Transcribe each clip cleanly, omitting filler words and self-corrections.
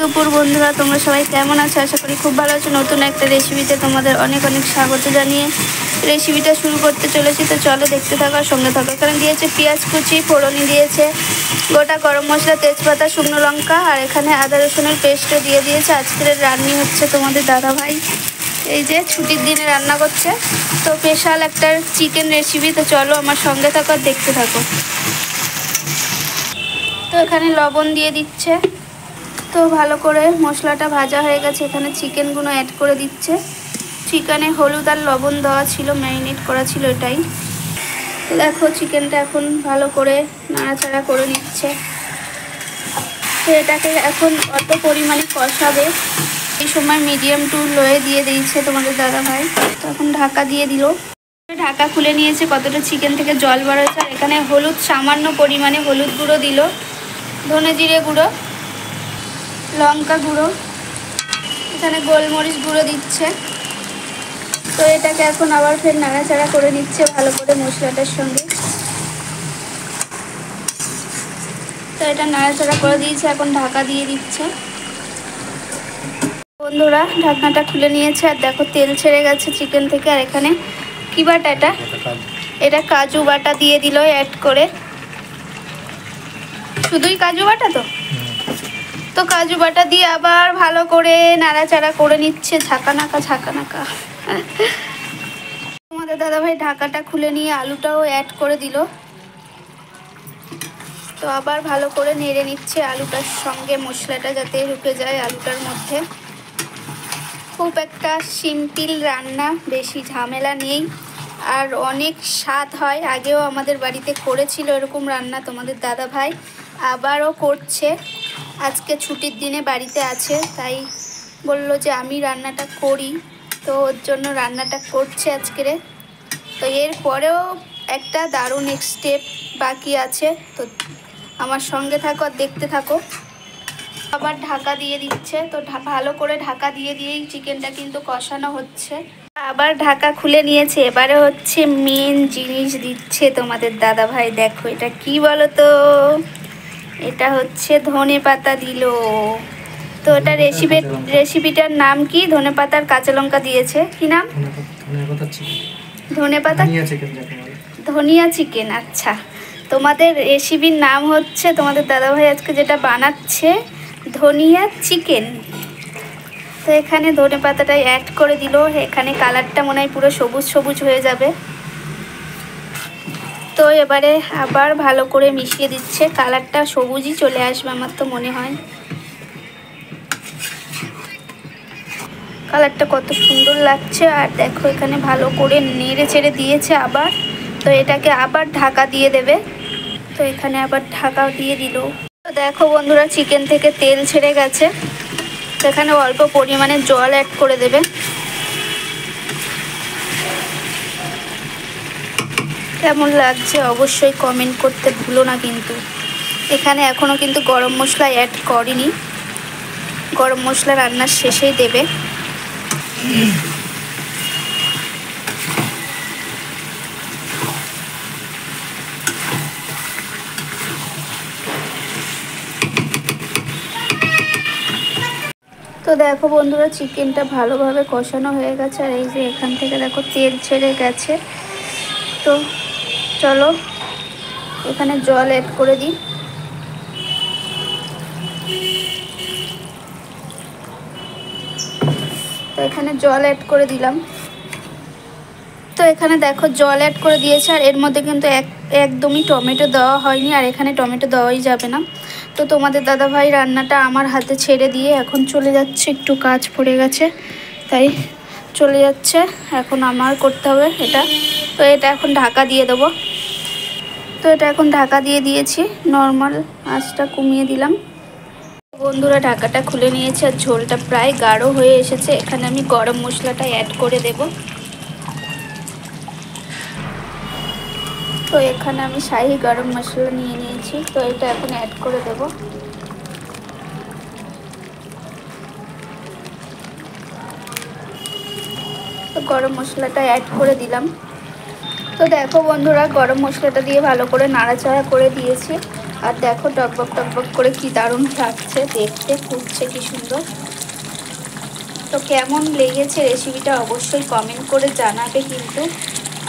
দুপুর বন্ধুরা, তোমরা সবাই কেমন আছো? আশা করি খুব ভালো আছো। নতুন একটা রেসিপিতে তোমাদের অনেক অনেক স্বাগত জানিয়ে রেসিপিটা শুরু করতে চলেছি। তো চলো দেখতে থাকো আর সঙ্গে থাকো। এখানে দিয়েছে পেঁয়াজ কুচি, ফোড়নি দিয়েছে গোটা গরম মশলা, তেজপাতা, শুকনো লঙ্কা, আর এখানে আদা রসুনের পেস্টও দিয়ে দিয়েছে। আজকের রান্নি হচ্ছে তোমাদের দাদাভাই এই যে ছুটির দিনে রান্না করছে, তো স্পেশাল একটা চিকেন রেসিপি। তো চলো আমার সঙ্গে থাকো আর দেখতে থাকো। তো এখানে লবণ দিয়ে দিচ্ছে। তো ভালো করে মশলাটা ভাজা হয়ে গেছে। এখানে চিকেনগুলো অ্যাড করে দিচ্ছে। চিকেনে হলুদ আর লবণ দেওয়া ছিল, ম্যারিনেট করা ছিল এটাই। তো দেখো চিকেনটা এখন ভালো করে নাড়াচাড়া করে নিচ্ছে। তো এটাকে এখন অল্প পরিমাণে কষাবে। এই সময় মিডিয়াম টু লোয়ে দিয়ে দিয়েছে তোমাদের দাদাভাই। তো এখন ঢাকা দিয়ে দিল। ঢাকা খুলে নিয়েছে, কতটা চিকেন থেকে জল বার হয়েছে। আর এখানে হলুদ সামান্য পরিমাণে হলুদ গুঁড়ো দিল, ধনে জিরে গুঁড়ো, লঙ্কা গুঁড়ো, এখানে গোলমরিচ গুঁড়ো দিচ্ছে। তো এটাকে এখন আবার ফের নাড়াচাড়া করে নিচ্ছে ভালো করে মশলাটার সঙ্গে। তো এটা নাড়াচাড়া করে দিয়েছে, এখন ঢাকা দিয়ে দিচ্ছে। বন্ধুরা ঢাকনাটা খুলে নিয়েছে আর দেখো তেল ছেড়ে গেছে চিকেন থেকে। আর এখানে কি বাটা, এটা কাজু বাটা দিয়ে দিল অ্যাড করে। শুধুই কাজু বাটা? তো কাজু বাটা দিয়ে আবার ভালো করে নাড়াচাড়া করে নিচ্ছে, ঝাঁকানাকা। আমাদের দাদাভাই ঢাকাটা খুলে নিয়ে আলুটাও অ্যাড করে দিল। তো আবার ভালো করে নেড়ে নিচ্ছে আলুটার সঙ্গে, মশলাটা যাতে ঢুকে যায় আলুটার মধ্যে। খুব একটা সিম্পল রান্না, বেশি ঝামেলা নেই, আর অনেক স্বাদ হয়। আগেও আমাদের বাড়িতে করেছিল এরকম রান্না তোমাদের দাদাভাই, আবারও করছে। আজকে ছুটির দিনে বাড়িতে আছে, তাই বলল যে আমি রান্নাটা করি, তো ওর জন্য রান্নাটা করছে আজকের। তো এরপরেও একটা দারুণ স্টেপ বাকি আছে, তো আমার সঙ্গে থাকো আর দেখতে থাকো। আবার ঢাকা দিয়ে দিচ্ছে। তো ভালো করে ঢাকা দিয়েই চিকেনটা কিন্তু কষানো হচ্ছে। আবার ঢাকা খুলে নিয়েছে। এবারে হচ্ছে মেন জিনিস দিচ্ছে তোমাদের দাদাভাই। দেখো এটা কি বলো তো, এটা হচ্ছে ধনে পাতা দিল। তো এটা রেসিপিটার নাম কি? ধনে পাতার কাঁচা লঙ্কা দিয়েছে। কি নাম? ধনে পাতা ধনিয়া চিকেন। আচ্ছা, তোমাদের রেসিপির নাম হচ্ছে, তোমাদের দাদাভাই আজকে যেটা বানাচ্ছে, ধনিয়া চিকেন। তো এখানে ধনে পাতাটা অ্যাড করে দিল। এখানে কালারটা মনে হয় পুরো সবুজ সবুজ হয়ে যাবে। তো এবারে আবার ভালো করে মিশিয়ে দিচ্ছে, কালারটা সবুজই চলে আসবে আমার তো মনে হয়। কালারটা কত সুন্দর লাগছে। আর দেখো এখানে ভালো করে নেড়ে চেড়ে দিয়েছে আবার। তো এটাকে আবার ঢাকা দিয়ে দেবে। তো এখানে আবার ঢাকা দিয়ে দিল। তো দেখো বন্ধুরা চিকেন থেকে তেল ছেড়ে গেছে। তো এখানে অল্প পরিমাণে জল অ্যাড করে দেবে। কেমন লাগছে অবশ্যই কমেন্ট করতে ভুলো না কিন্তু। এখানে এখনও কিন্তু গরম মশলা অ্যাড করিনি, গরম মশলা রান্নার শেষেই দেবে। তো দেখো বন্ধুরা চিকেনটা ভালোভাবে কষানো হয়ে গেছে। আর এই যে এখান থেকে দেখো তেল ছেড়ে গেছে। তো চলো এখানে জল অ্যাড করে দিই। তো এখানে জল অ্যাড করে দিলাম। তো এখানে দেখো জল অ্যাড করে দিয়েছে। আর এর মধ্যে কিন্তু একদমই টমেটো দেওয়া হয়নি, আর এখানে টমেটো দেওয়াই যাবে না। তো তোমাদের দাদাভাই রান্নাটা আমার হাতে ছেড়ে দিয়ে এখন চলে যাচ্ছে, একটু কাজ পড়ে গেছে তাই চলে যাচ্ছে। এখন আমার করতে হবে এটা। তো এটা এখন ঢাকা দিয়ে দেবো। তো এটা এখন ঢাকা দিয়ে দিয়েছি, নর্মাল আঁচটা কমিয়ে দিলাম। বন্ধুরা ঢাকাটা খুলে নিয়েছে আর ঝোলটা প্রায় গাঢ় হয়ে এসেছে। এখানে আমি গরম মশলাটা অ্যাড করে দেব। তো এখানে আমি শাহি গরম মশলা নিয়ে নিয়েছি, তো এটা এখন অ্যাড করে দেব। তো গরম মশলাটা অ্যাড করে দিলাম। তো দেখো বন্ধুরা গরম মশলাটা দিয়ে ভালো করে নাড়াচাড়া করে দিয়েছি। আর দেখো টকবক টকবক করে কি দারুণ লাগছে দেখতে, ফুটছে কি সুন্দর। তো কেমন লেগেছে রেসিপিটা অবশ্যই কমেন্ট করে জানাবে কিন্তু।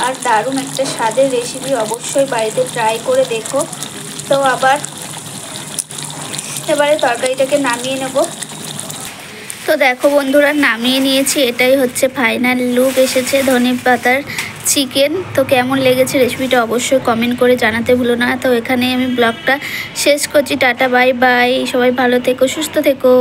আর দারুণ একটা স্বাদের রেসিপি, অবশ্যই বাড়িতে ট্রাই করে দেখো। তো আবার এবারে তরকারিটাকে নামিয়ে নেব। তো দেখো বন্ধুরা, নামিয়ে নিয়েছি। এটাই হচ্ছে ফাইনাল লুক এসেছে ধনেপাতার চিকেন। তো কেমন লেগেছে রেসিপিটা অবশ্যই কমেন্ট করে জানাতে ভুলো না। তো এখানে আমি ব্লগটা শেষ করছি। টাটা, বাই বাই, সবাই ভালো থেকো, সুস্থ থেকো।